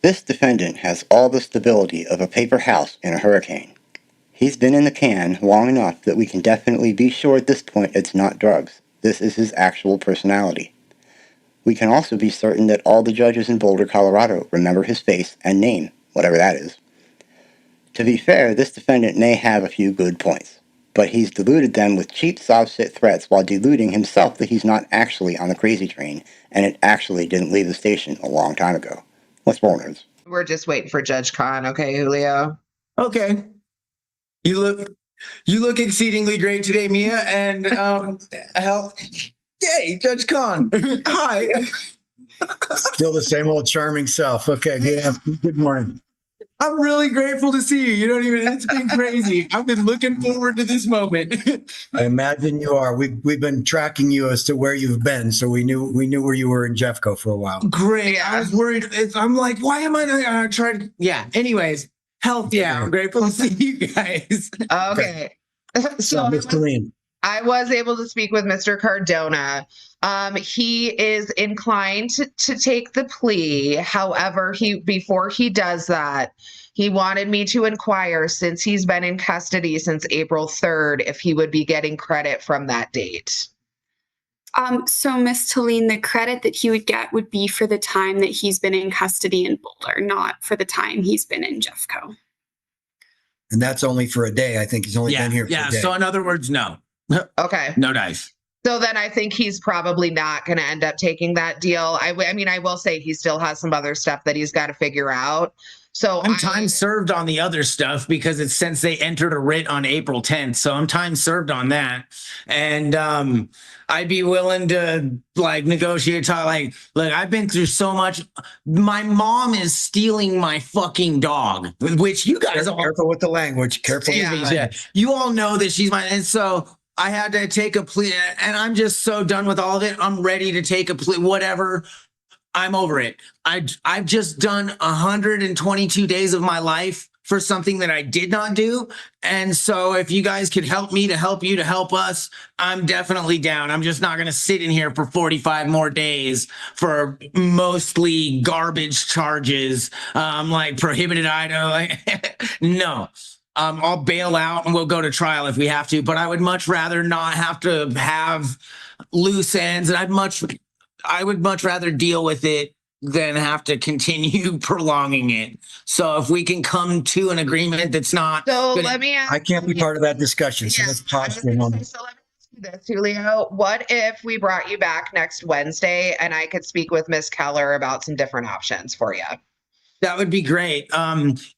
This defendant has all the stability of a paper house in a hurricane. He's been in the can long enough that we can definitely be sure at this point it's not drugs. This is his actual personality. We can also be certain that all the judges in Boulder, Colorado remember his face and name, whatever that is. To be fair, this defendant may have a few good points, but he's deluded them with cheap SovCit threats while deluding himself that he's not actually on the crazy train and it actually didn't leave the station a long time ago. Let's roll, nerds. We're just waiting for Judge Khan, okay, Julio? Okay. You look exceedingly great today, Mia, and yay, Judge Khan. Hi. Still the same old charming self. Okay, good morning. I'm really grateful to see you. You don't even, it's been crazy. I've been looking forward to this moment. I imagine you are. We've been tracking you as to where you've been, so we knew where you were in Jeffco for a while. Great. I was worried. I'm like, why am I not trying? Yeah. Anyways, health. Yeah, I'm grateful to see you guys. Okay. So Mr. Lean. I was able to speak with Mr. Cardona. He is inclined to take the plea. However, before he does that, he wanted me to inquire, since he's been in custody since April 3rd, if he would be getting credit from that date. So Ms. Talene, the credit that he would get would be for the time that he's been in custody in Boulder, not for the time he's been in Jeffco. And that's only for a day. I think he's only been here for a day. So in other words, no. Okay. No dice. So then I think he's probably not going to end up taking that deal. I mean, I will say he still has some other stuff that he's got to figure out. So I'm time served on the other stuff because it's since they entered a writ on April 10th. So I'm time served on that. And I'd be willing to negotiate. Look, I've been through so much. My mom is stealing my fucking dog, which you guys are careful with the language. Careful. Yeah. You all know that she's mine. And so I had to take a plea, and I'm just so done with all of it. I'm ready to take a plea, whatever. I'm over it. I've just done 122 days of my life for something that I did not do. And so if you guys could help me to help you to help us, I'm definitely down. I'm just not going to sit in here for 45 more days for mostly garbage charges, like prohibited item. No. I'll bail out and we'll go to trial if we have to, but I would much rather not have to have loose ends, and I would much rather deal with it than have to continue prolonging it. So if we can come to an agreement that's not. So let me ask. I can't be part of that discussion. So let's pause for a moment. So let me ask you this, Julio. What if we brought you back next Wednesday and I could speak with Ms. Keller about some different options for you? That would be great.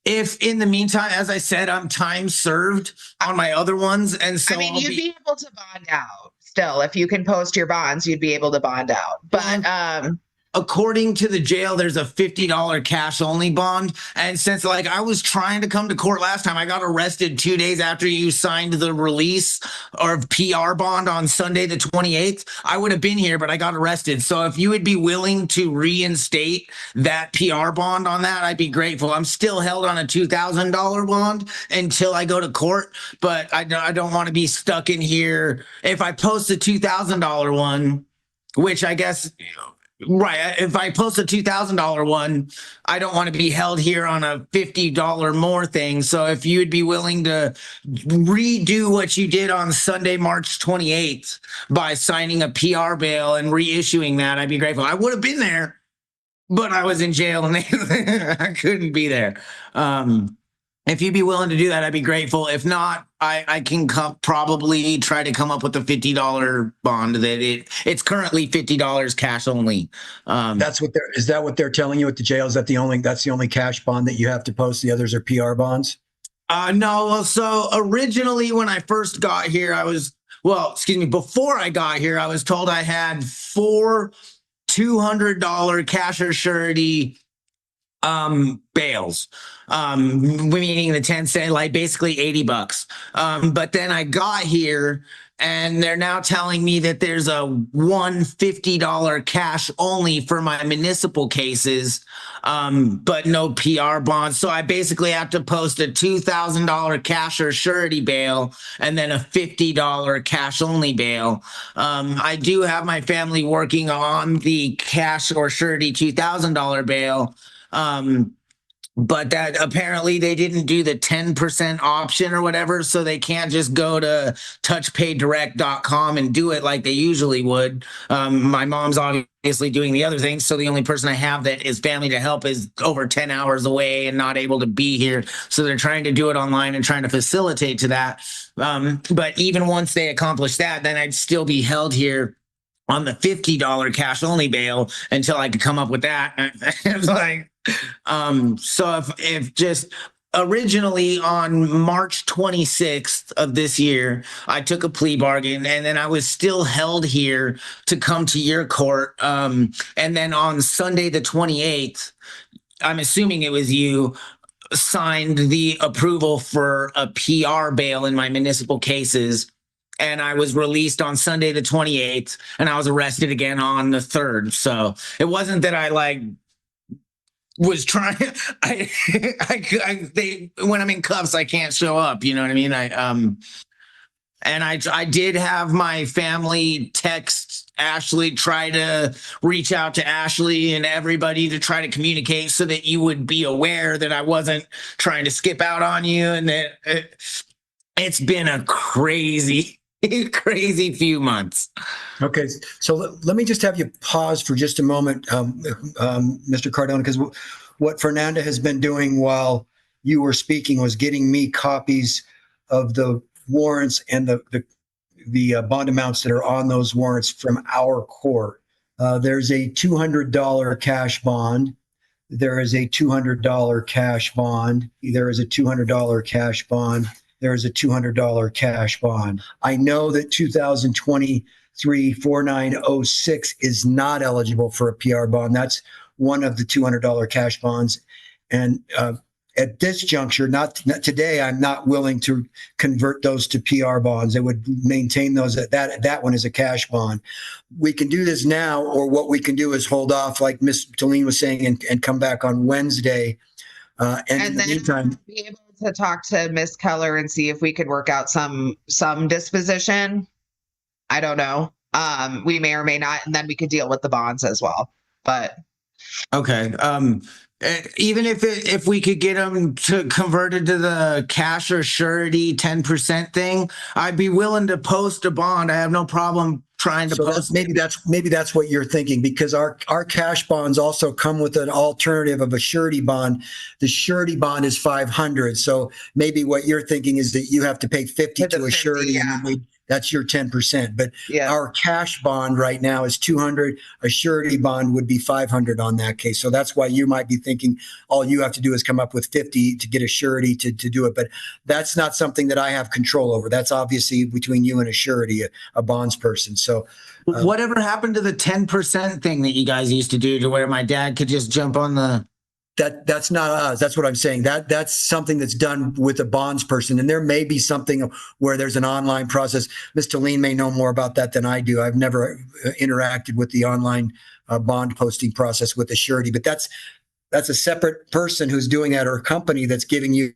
If in the meantime, as I said, I'm time served on my other ones. And so you'd be able to bond out still. If you can post your bonds, you'd be able to bond out. But according to the jail, there's a $50 cash only bond. And since I was trying to come to court last time, I got arrested 2 days after you signed the release or PR bond on Sunday, the 28th. I would have been here, but I got arrested. So if you would be willing to reinstate that PR bond on that, I'd be grateful. I'm still held on a $2,000 bond until I go to court, but I don't want to be stuck in here. If I post a $2,000 one, which I guess... Right. If I post a $2,000 one, I don't want to be held here on a $50 more thing. So if you'd be willing to redo what you did on Sunday, March 28th by signing a PR bail and reissuing that, I'd be grateful. I would have been there, but I was in jail and I couldn't be there. If you'd be willing to do that, I'd be grateful. If not, I can probably try to come up with a $50 bond that it's currently $50 cash only. Is that what they're telling you at the jail? Is that that's the only cash bond that you have to post? The others are PR bonds? No. So originally when I first got here, before I got here, I was told I had 4 $200 cash or surety bails, meaning the 10 cent, basically $80. But then I got here and they're now telling me that there's a $150 cash only for my municipal cases, but no PR bonds. So I basically have to post a $2,000 cash or surety bail and then a $50 cash only bail. I do have my family working on the cash or surety $2,000 bail. But that apparently they didn't do the 10% option or whatever, so they can't just go to touchpaydirect.com and do it like they usually would. My mom's obviously doing the other thing, so the only person I have that is family to help is over 10 hours away and not able to be here. So they're trying to do it online and trying to facilitate to that. But even once they accomplish that, then I'd still be held here on the $50 cash only bail until I could come up with that. It's like, so if just originally on March 26th of this year, I took a plea bargain and then I was still held here to come to your court. And then on Sunday, the 28th, I'm assuming it was you, signed the approval for a PR bail in my municipal cases. And I was released on Sunday, the 28th, and I was arrested again on the 3rd. So it wasn't that I like was trying. When I'm in cuffs, I can't show up. You know what I mean? I did have my family text Ashley, try to reach out to Ashley and everybody to try to communicate so that you would be aware that I wasn't trying to skip out on you, and that it's been a crazy few months. Okay, so let me just have you pause for just a moment, Mr. Cardona, because what Fernanda has been doing while you were speaking was getting me copies of the warrants and the bond amounts that are on those warrants from our court. There's a $200 cash bond. There is a $200 cash bond. There is a $200 cash bond. There is a $200 cash bond. I know that 2023 4906 is not eligible for a PR bond. That's one of the $200 cash bonds. And at this juncture, not today, I'm not willing to convert those to PR bonds. It would maintain those. That one is a cash bond. We can do this now, or what we can do is hold off, like Ms. Talene was saying, and come back on Wednesday. And in the meantime, be able to talk to Miss Keller and see if we could work out some disposition. I don't know. We may or may not, and then we could deal with the bonds as well. But okay. Even if we could get them to converted to the cash or surety 10% thing, I'd be willing to post a bond. I have no problem trying to post. Maybe that's what you're thinking, because our cash bonds also come with an alternative of a surety bond. The surety bond is $500. So maybe what you're thinking is that you have to pay $50 to a surety, yeah, and that's your 10%. But yeah, our cash bond right now is $200. A surety bond would be $500 on that case. So that's why you might be thinking all you have to do is come up with $50 to get a surety to do it. But that's not something that I have control over. That's obviously between you and a surety, a bonds person. So whatever happened to the 10% thing that you guys used to do, to where my dad could just jump on the... That's not us. That's what I'm saying. That's something that's done with a bonds person. And there may be something where there's an online process. Ms. Talene may know more about that than I do. I've never interacted with the online bond posting process with a surety, but that's a separate person who's doing that, or a company that's giving you,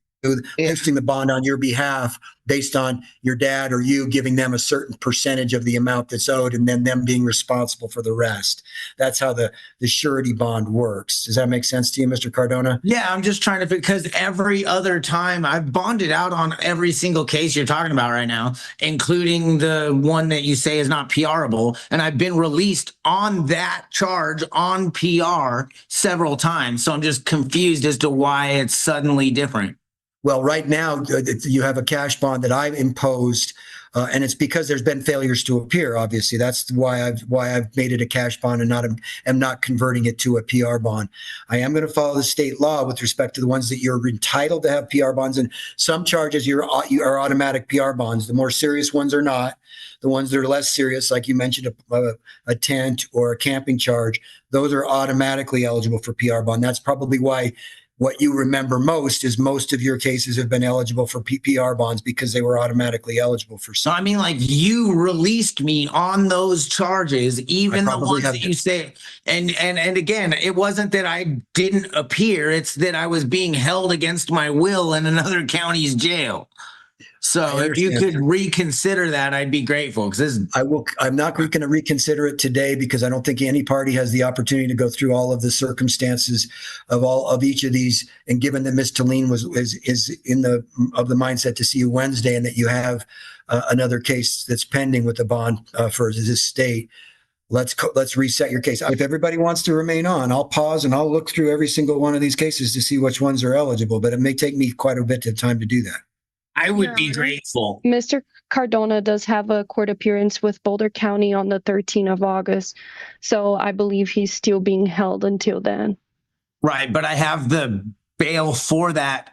posting the bond on your behalf based on your dad or you giving them a certain percentage of the amount that's owed, and then them being responsible for the rest. That's how the surety bond works. Does that make sense to you, Mr. Cardona? Yeah, I'm just trying to, because every other time I've bonded out on every single case you're talking about right now, including the one that you say is not PRable, and I've been released on that charge on PR several times. So I'm just confused as to why it's suddenly different. Well, right now you have a cash bond that I've imposed, and it's because there's been failures to appear. Obviously, that's why I've made it a cash bond and am not converting it to a PR bond. I am going to follow the state law with respect to the ones that you're entitled to have PR bonds, and some charges you are automatic PR bonds. The more serious ones are not. The ones that are less serious, like you mentioned, a tent or a camping charge, those are automatically eligible for PR bond. That's probably why. What you remember most is most of your cases have been eligible for PR bonds because they were automatically eligible for some. So, I mean, like, you released me on those charges, even the ones that you say. And again, it wasn't that I didn't appear. It's that I was being held against my will in another county's jail. So I if you understand. could reconsider that, I'd be grateful because this. I'm not going to reconsider it today because I don't think any party has the opportunity to go through all of the circumstances of each of these. And given that Ms. Talene is in the mindset to see you Wednesday, and that you have another case that's pending with the bond for this state, let's reset your case. If everybody wants to remain on, I'll pause and I'll look through every single one of these cases to see which ones are eligible. But it may take me quite a bit of time to do that. I would Your be Honor. grateful. Mr. Cardona does have a court appearance with Boulder County on the 13th of August, so I believe he's still being held until then. Right, but I have the bail for that.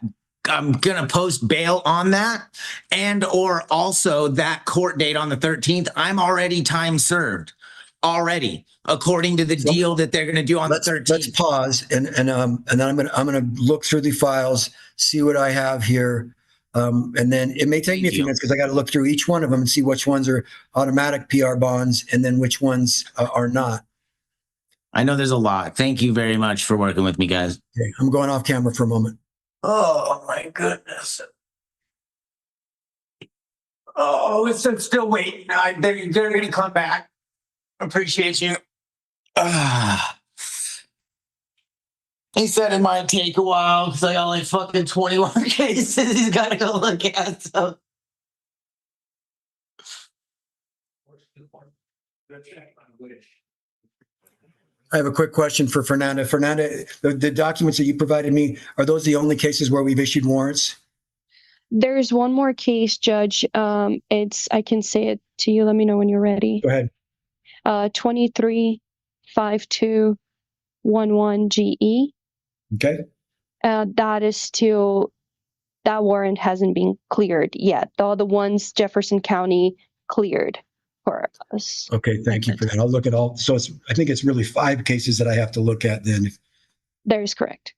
I'm gonna post bail on that, and or also that court date on the 13th. I'm already time served, already, according to the deal that they're gonna do on the 13th. Let's pause and then I'm gonna look through the files, see what I have here. And then it may take me a few minutes because I got to look through each one of them and see which ones are automatic PR bonds and then which ones are not. I know there's a lot. Thank you very much for working with me, guys. Okay, I'm going off camera for a moment. Oh my goodness. Oh, it's still waiting. They're going to come back. Appreciate you. He said it might take a while because I got like fucking 21 cases he's got to go look at. So. I have a quick question for Fernanda. Fernanda, the documents that you provided me, are those the only cases where we've issued warrants? There's one more case, Judge. I can say it to you. Let me know when you're ready. Go ahead. 235211GE. Okay. That warrant hasn't been cleared yet. All the ones Jefferson County cleared for us. Okay, thank you for that. I'll look at all. So I think it's really 5 cases that I have to look at then. That is correct.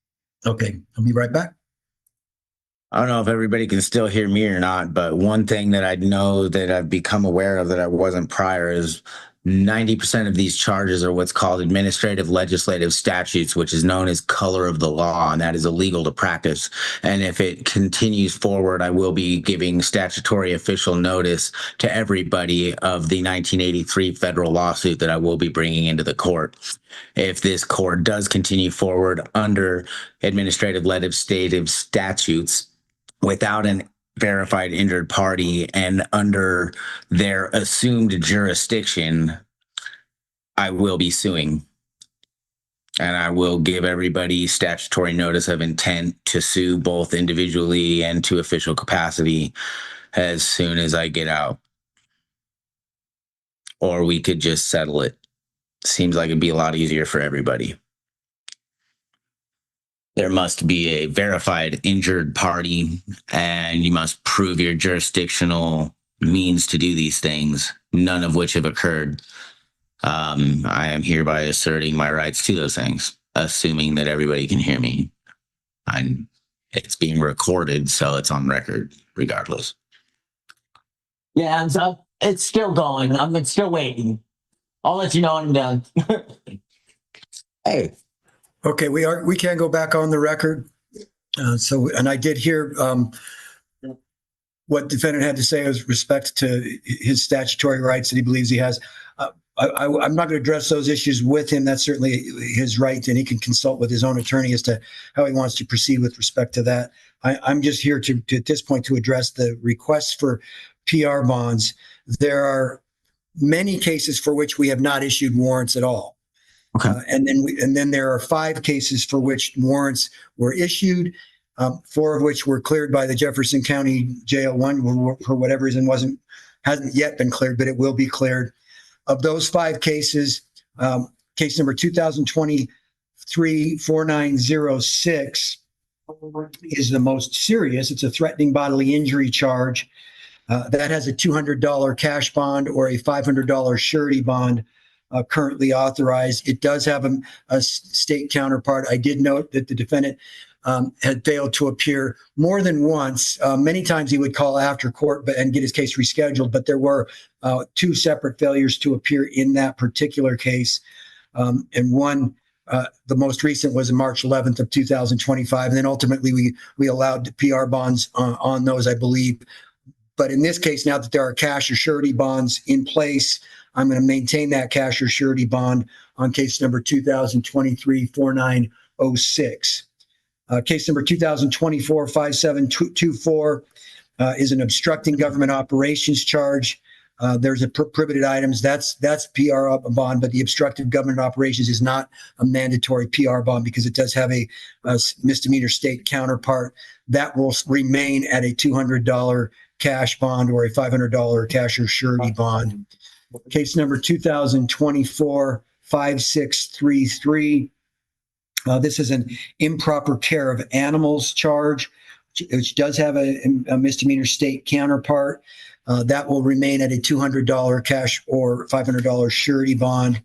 Okay, I'll be right back. I don't know if everybody can still hear me or not, but one thing that I know that I've become aware of that I wasn't prior is 90% of these charges are what's called administrative legislative statutes, which is known as color of the law, and that is illegal to practice. And if it continues forward, I will be giving statutory official notice to everybody of the 1983 federal lawsuit that I will be bringing into the court. If this court does continue forward under administrative legislative statutes without an verified injured party and under their assumed jurisdiction, I will be suing. And I will give everybody statutory notice of intent to sue both individually and to official capacity as soon as I get out. Or we could just settle it. Seems like it'd be a lot easier for everybody. There must be a verified injured party, and you must prove your jurisdictional means to do these things, none of which have occurred. I am hereby asserting my rights to those things, assuming that everybody can hear me. It's being recorded, so it's on record regardless. Yeah, so it's still going. I'm still waiting. I'll let you know when I'm done. Hey. Okay, we can go back on the record. And I did hear what defendant had to say with respect to his statutory rights that he believes he has. I'm not going to address those issues with him. That's certainly his right, and he can consult with his own attorney as to how he wants to proceed with respect to that. I'm just here to at this point to address the requests for PR bonds. There are many cases for which we have not issued warrants at all. Okay. And then there are 5 cases for which warrants were issued, 4 of which were cleared by the Jefferson County Jail. One, for whatever reason, hasn't yet been cleared, but it will be cleared. Of those 5 cases, case number 2023-4906 is the most serious. It's a threatening bodily injury charge that has a $200 cash bond or a $500 surety bond. Currently authorized. It does have a state counterpart. I did note that the defendant had failed to appear more than once. Many times he would call after court and get his case rescheduled, but there were 2 separate failures to appear in that particular case. And one, the most recent, was in March 11th of 2025. And then ultimately we allowed the PR bonds on those, I believe, But in this case, now that there are cash or surety bonds in place, I'm going to maintain that cash or surety bond on case number 2023-4906. Case number 2024-5724 is an obstructing government operations charge. There's a prohibited items. That's PR bond, but the obstructive government operations is not a mandatory PR bond because it does have a misdemeanor state counterpart. That will remain at a $200 cash bond or a $500 cash or surety bond. Case number 2024-5633. This is an improper care of animals charge, which does have a misdemeanor state counterpart. That will remain at a $200 cash or $500 surety bond.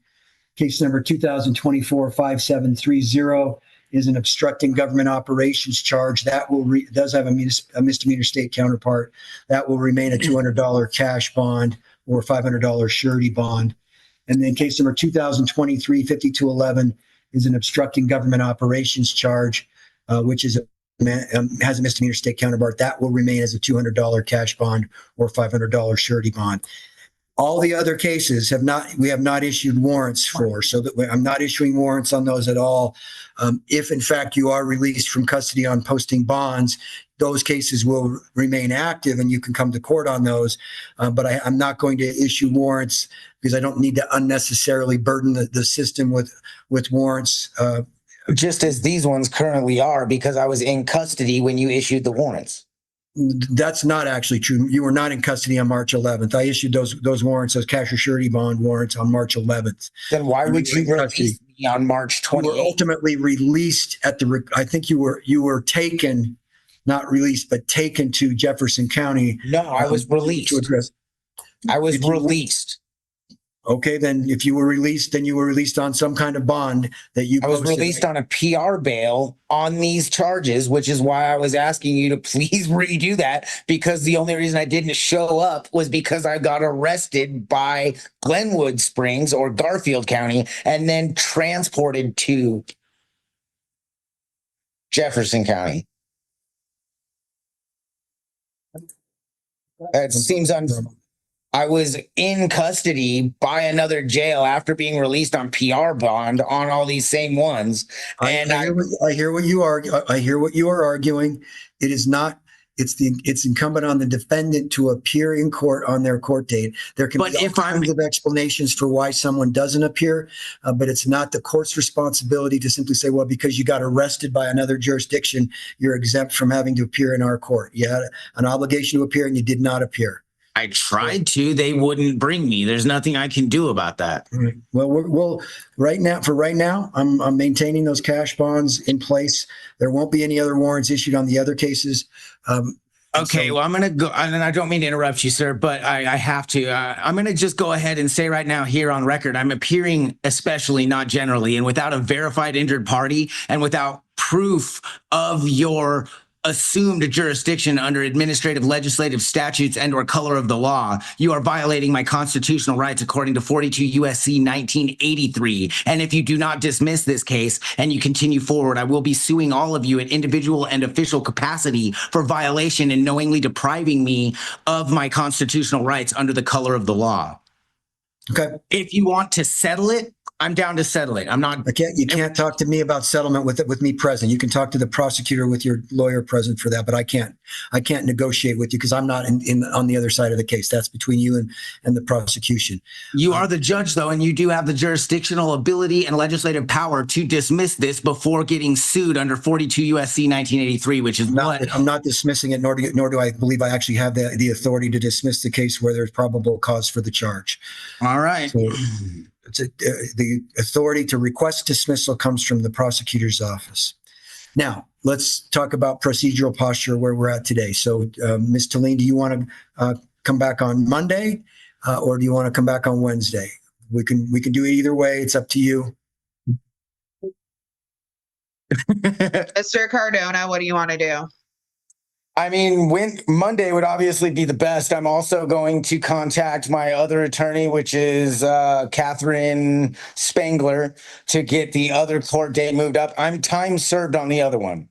Case number 2024-5730 is an obstructing government operations charge. That does have a misdemeanor state counterpart. That will remain a $200 cash bond or $500 surety bond. And then case number 2023-5211 is an obstructing government operations charge, which is has a misdemeanor state counterpart. That will remain as a $200 cash bond or $500 surety bond. All the other cases we have not issued warrants for, so that I'm not issuing warrants on those at all. If in fact you are released from custody on posting bonds, those cases will remain active and you can come to court on those. But I'm not going to issue warrants because I don't need to unnecessarily burden the system with warrants. Just as these ones currently are, because I was in custody when you issued the warrants. That's not actually true. You were not in custody on March 11th. I issued those warrants, those cash or surety bond warrants on March 11th. Then why would you release me on March 28th? You were ultimately released at I think you were taken, not released, but taken to Jefferson County. No, I was released. I was released. Okay, then if you were released, then you were released on some kind of bond that you I was posted. released on a PR bail on these charges, which is why I was asking you to please redo that, because the only reason I didn't show up was because I got arrested by Glenwood Springs or Garfield County and then transported to Jefferson County. That seems I was in custody by another jail after being released on PR bond on all these same ones. And I hear what you are. I hear what you are arguing. It is not. It's incumbent on the defendant to appear in court on their court date. There can be all kinds of explanations for why someone doesn't appear, but it's not the court's responsibility to simply say, well, because you got arrested by another jurisdiction, you're exempt from having to appear in our court. You had an obligation to appear and you did not appear. I tried to. They wouldn't bring me. There's nothing I can do about that. Right. Well, right now, I'm maintaining those cash bonds in place. There won't be any other warrants issued on the other cases. Okay, well, I'm going to go, and I don't mean to interrupt you, sir, but I have to. I'm going to just go ahead and say right now here on record, I'm appearing especially, not generally, and without a verified injured party and without proof of your assumed jurisdiction under administrative legislative statutes and or color of the law, you are violating my constitutional rights according to 42 USC 1983. And if you do not dismiss this case and you continue forward, I will be suing all of you in individual and official capacity for violation and knowingly depriving me of my constitutional rights under the color of the law. Okay. If you want to settle it, I'm down to settle it. I'm not. You can't talk to me about settlement with me present. You can talk to the prosecutor with your lawyer present for that, but I can't negotiate with you because I'm not on the other side of the case. That's between you and the prosecution. You are the judge, though, and you do have the jurisdictional ability and legislative power to dismiss this before getting sued under 42 USC 1983, which is what I'm not dismissing it, nor do I believe I actually have the authority to dismiss the case where there's probable cause for the charge. All right. So, the authority to request dismissal comes from the prosecutor's office. Now, let's talk about procedural posture where we're at today. So, Ms. Talene, do you want to come back on Monday or do you want to come back on Wednesday? We can do it either way. It's up to you. Mr. Cardona, what do you want to do? I mean, Monday would obviously be the best. I'm also going to contact my other attorney, which is Catherine Spangler, to get the other court date moved up. I'm time served on the other one.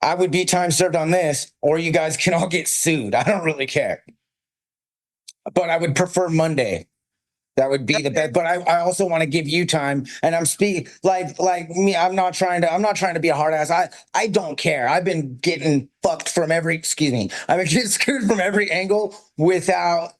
I would be time served on this, or you guys can all get sued. I don't really care. but I would prefer Monday. That would be the best. But I also want to give you time. And I'm speaking like me. I'm not trying to be a hard ass. I don't care. I've been getting fucked from every. Excuse me. I've been getting screwed from every angle without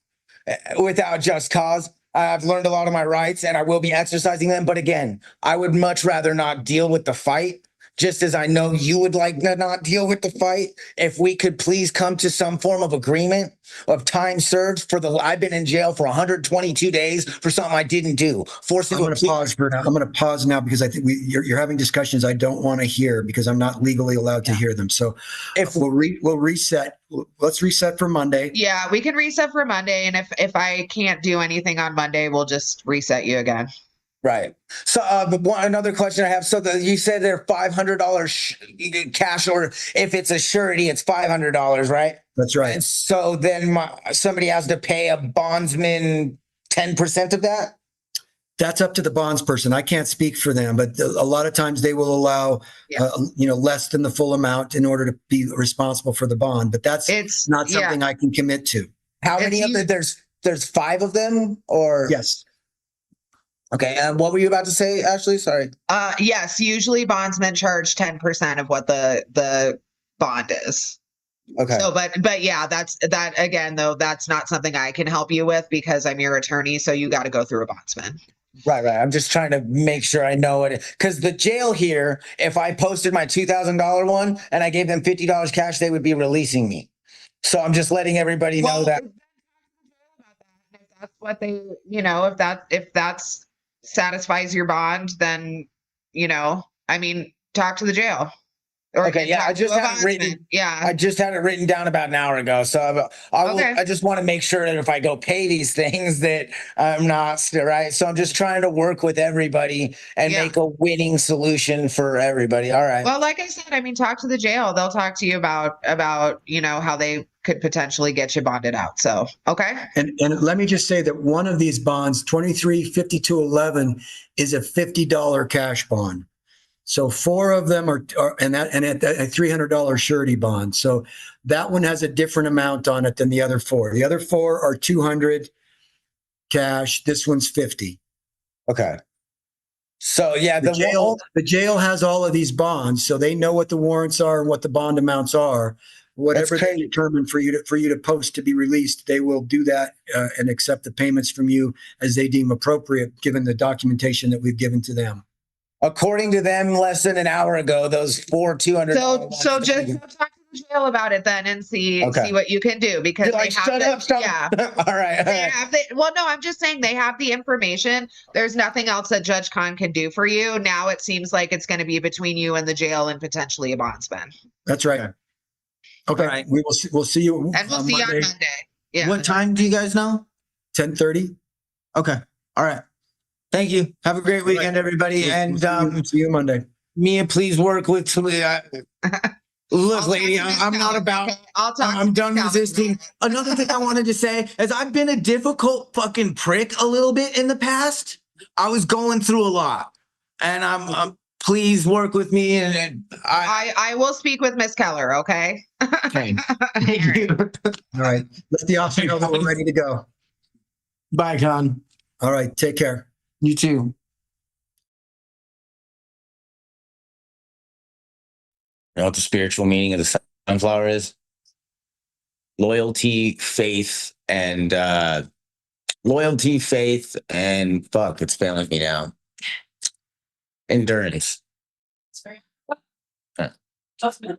just cause. I've learned a lot of my rights, and I will be exercising them. But again, I would much rather not deal with the fight. Just as I know you would like to not deal with the fight, if we could please come to some form of agreement of time served for I've been in jail for 122 days for something I didn't do. I'm going to pause for now. I'm going to pause now because I think you're having discussions I don't want to hear because I'm not legally allowed to hear them. So if we'll reset, let's reset for Monday. Yeah, we can reset for Monday. And if I can't do anything on Monday, we'll just reset you again. Right. So another question I have. So you said they're $500 cash, or if it's a surety, it's $500, right? That's right. And so then somebody has to pay a bondsman 10% of that? That's up to the bonds person. I can't speak for them, but a lot of times they will allow, less than the full amount in order to be responsible for the bond. But it's not something I can commit to. How many of them? There's 5 of them, or yes. Okay, and what were you about to say, Ashley? Sorry. Yes, usually bondsmen charge 10% of what the bond is. Okay. So, but yeah, that again, though, that's not something I can help you with because I'm your attorney. So you got to go through a bondsman. Right. I'm just trying to make sure I know it. Because the jail here, if I posted my $2,000 one and I gave them $50 cash, they would be releasing me. So I'm just letting everybody know that. If that's what they, if that's satisfies your bond, then, I mean, talk to the jail. Okay, yeah, I just had it written. Yeah, I just had it written down about an hour ago. So I just want to make sure that if I go pay these things, that I'm not right. So I'm just trying to work with everybody and make a winning solution for everybody. All right. Well, like I said, I mean, talk to the jail. They'll talk to you about how they could potentially get you bonded out. So okay. And let me just say that one of these bonds, 235211, is a $50 cash bond. So 4 of them are a $300 surety bond. So that one has a different amount on it than the other 4. The other 4 are $200 cash. This one's $50. Okay. So yeah, the jail has all of these bonds, so they know what the warrants are and what the bond amounts are. Whatever they determine for you to post to be released, they will do that and accept the payments from you as they deem appropriate, given the documentation that we've given to them. According to them, less than an hour ago, those 4 $200. So just talk to the jail about it then and see what you can do because they have shut up. Yeah. All right. Well, no, I'm just saying they have the information. There's nothing else that Judge Khan can do for you. Now it seems like it's going to be between you and the jail and potentially a bondsman. That's right. Okay. Right. We'll see you. And we'll see you on Monday. Yeah. What time do you guys know? 10:30. Okay. All right. Thank you. Have a great weekend, everybody. And see you Monday. Mia, please work with Talia. Look, lady, I'm not about. I'm done resisting. Another thing I wanted to say is I've been a difficult fucking prick a little bit in the past. I was going through a lot, and I'm please work with me. And I will speak with Miss Keller. Okay. Okay. Thank you. All right. Let the officer know that we're ready to go. Bye, Con. All right. Take care. You too. You know what the spiritual meaning of the sunflower is? Loyalty, faith, and fuck, it's failing me now. Endurance. Sorry. Tough man.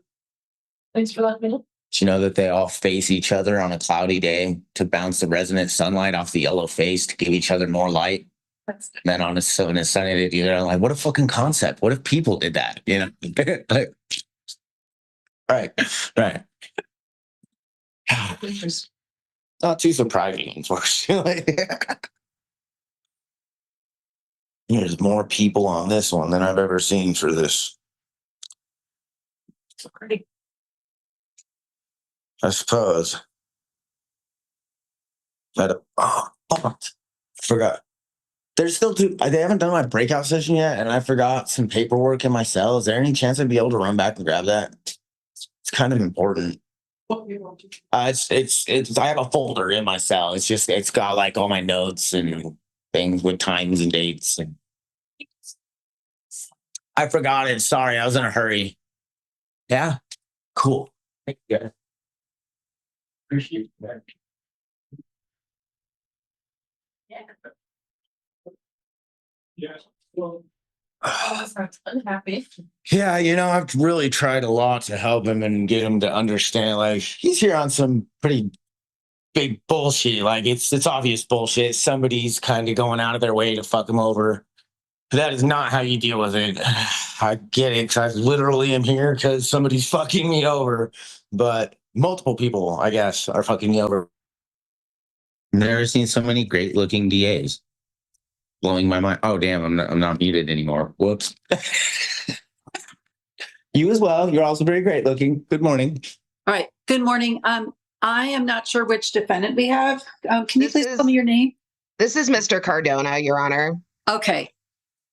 Thanks for letting me know. Do you know that they all face each other on a cloudy day to bounce the resonant sunlight off the yellow face to give each other more light? Then on a sunny day, they're like, what a fucking concept. What if people did that? Like, right. Not too surprising, unfortunately. There's more people on this one than I've ever seen for this. Sorry. I suppose. I forgot. There's still they haven't done my breakout session yet, and I forgot some paperwork in my cell. Is there any chance I'd be able to run back and grab that? It's kind of important. It's I have a folder in my cell. It's got like all my notes and things with times and dates. And I forgot it. Sorry, I was in a hurry. Yeah, cool. Thank you guys. Appreciate that. Yeah. Well, unhappy. Yeah, I've really tried a lot to help him and get him to understand. Like, he's here on some pretty big bullshit. Like, it's obvious bullshit. Somebody's kind of going out of their way to fuck him over. But that is not how you deal with it. I get it, because I literally am here because somebody's fucking me over. But multiple people, I guess, are fucking me over. Never seen so many great-looking DAs. Blowing my mind. Oh, damn, I'm not muted anymore. Whoops. You as well. You're also very great looking. Good morning. All right. Good morning. I am not sure which defendant we have. Can you This please is- tell me your name? This is Mr. Cardona, Your Honor. Okay.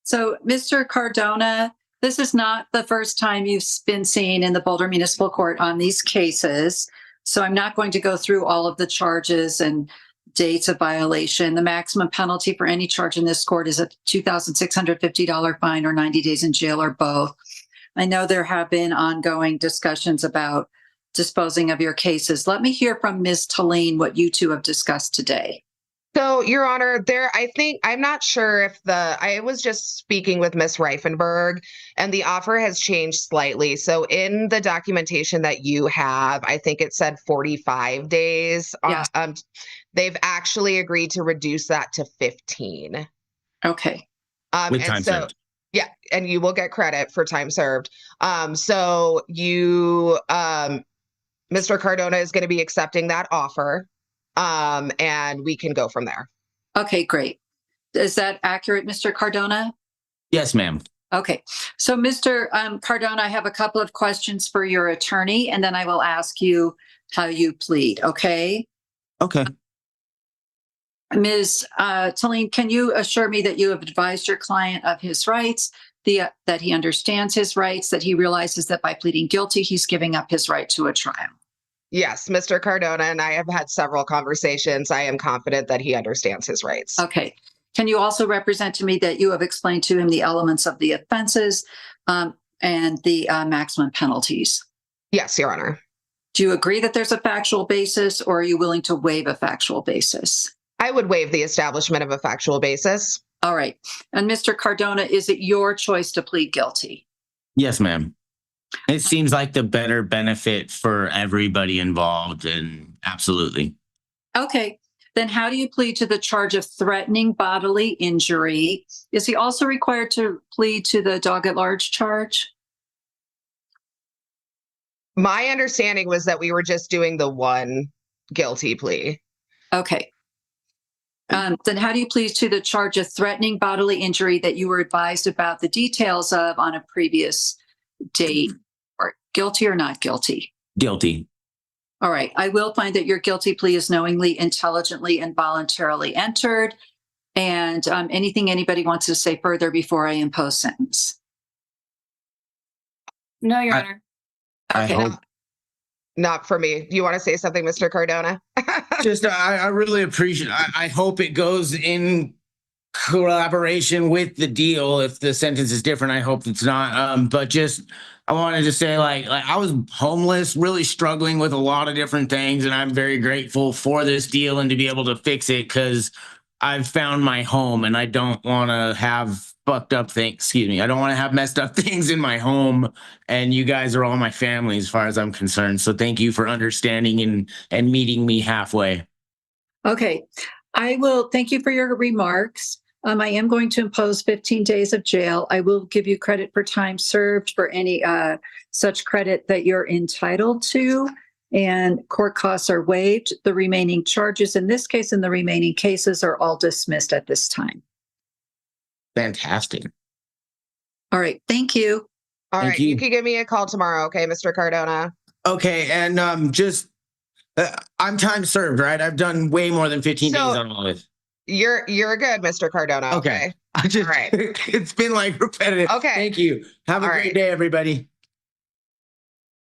So, Mr. Cardona, this is not the first time you've been seen in the Boulder Municipal Court on these cases. So I'm not going to go through all of the charges and dates of violation. The maximum penalty for any charge in this court is a $2,650 fine or 90 days in jail or both. I know there have been ongoing discussions about disposing of your cases. Let me hear from Ms. Talene what you two have discussed today. So, Your Honor, I'm not sure if I was just speaking with Ms. Reifenberg, and the offer has changed slightly. So in the documentation that you have, I think it said 45 days. Yes. They've actually agreed to reduce that to 15. Okay. With time served. Yeah, and you will get credit for time served. So you, Mr. Cardona is going to be accepting that offer. And we can go from there. Okay, great. Is that accurate, Mr. Cardona? Yes, ma'am. Okay. So, Mr. Cardona, I have a couple of questions for your attorney, and then I will ask you how you plead, okay? Okay. Ms. Talene, can you assure me that you have advised your client of his rights, that he understands his rights, that he realizes that by pleading guilty, he's giving up his right to a trial? Yes, Mr. Cardona and I have had several conversations. I am confident that he understands his rights. Okay. Can you also represent to me that you have explained to him the elements of the offenses and the maximum penalties? Yes, Your Honor. Do you agree that there's a factual basis, or are you willing to waive a factual basis? I would waive the establishment of a factual basis. All right. And Mr. Cardona, is it your choice to plead guilty? Yes, ma'am. It seems like the better benefit for everybody involved, and absolutely. Okay. Then how do you plead to the charge of threatening bodily injury? Is he also required to plead to the dog at large charge? My understanding was that we were just doing the one guilty plea. Okay. Then how do you plead to the charge of threatening bodily injury that you were advised about the details of on a previous date? Or guilty or not guilty? Guilty. All right. I will find that your guilty plea is knowingly, intelligently, and voluntarily entered. And anything anybody wants to say further before I impose sentence? No, Your Honor. I Okay. hope. Not for me. Do you want to say something, Mr. Cardona? Just, I really appreciate. I hope it goes in collaboration with the deal. If the sentence is different, I hope it's not. But just, I wanted to say, like I was homeless, really struggling with a lot of different things, and I'm very grateful for this deal and to be able to fix it, because I've found my home, and I don't want to have fucked up things. Excuse me. I don't want to have messed up things in my home, and you guys are all my family as far as I'm concerned. So thank you for understanding and meeting me halfway. Okay. I will thank you for your remarks. I am going to impose 15 days of jail. I will give you credit for time served for any such credit that you're entitled to, and court costs are waived. The remaining charges in this case and the remaining cases are all dismissed at this time. Fantastic. All right. Thank you. All Thank right. you. You can give me a call tomorrow, okay, Mr. Cardona? Okay, and I'm time served, right? I've done way more than 15 days on all this. You're good, Mr. Cardona. Okay. I just, All right. it's been like repetitive. Okay. Thank you. Have a All great right. day, everybody.